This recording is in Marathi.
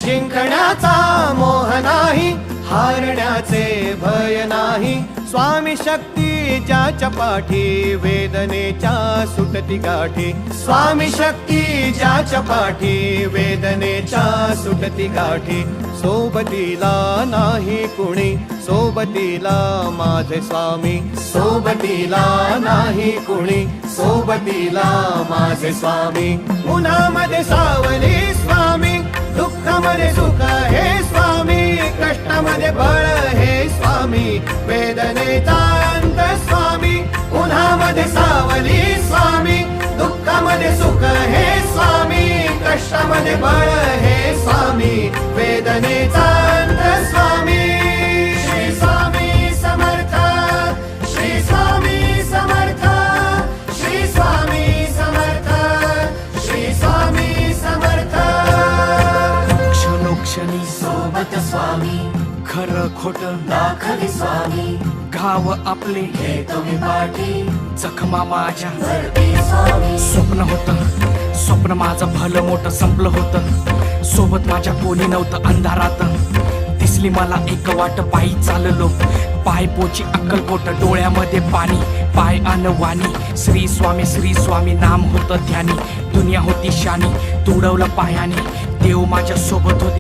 जिंकण्याचा मोह नाही, हारण्याचे भय नाही. स्वामी शक्ती ज्याच्या पाठी, वेदनेच्या सुटती गाठी. स्वामी शक्ती ज्याच्या पाठी, वेदनेच्या सुटती गाठी. सोबतीला नाही कुणी, सोबतीला माझे स्वामी. सोबतीला नाही कुणी, सोबतीला माझे स्वामी. उन्हामध्ये सावली स्वामी, दुःखामध्ये सुख हे स्वामी. कष्टामध्ये बळ हे स्वामी, वेदनेचा अंत स्वामी. उन्हामध्ये सावली स्वामी, दुःखामध्ये सुख हे स्वामी. कष्टामध्ये बळ हे स्वामी, वेदनेचा अंत स्वामी. श्री स्वामी समर्थ, श्री स्वामी समर्थ, श्री स्वामी समर्थ, श्री स्वामी समर्थ. क्षणोक्षणी सोबत स्वामी, खरं खोट दाखवी स्वामी. घाव आपले हे तुम्ही पाठी, जखमा माझ्या भरती स्वामी. स्वप्न होतं, स्वप्न माझं भलं मोठं संपलं होतं. सोबत माझ्या कोणी नव्हतं अंधारात. दिसली मला एक वाट, पायी चाललो पाय पोची अक्कलकोट. डोळ्यामध्ये पाणी, पाय अनवाणी. श्री स्वामी नाम होतं ध्यानी. दुनिया होती शानी, तुडवलं पायाने. देव माझ्या सोबत होते.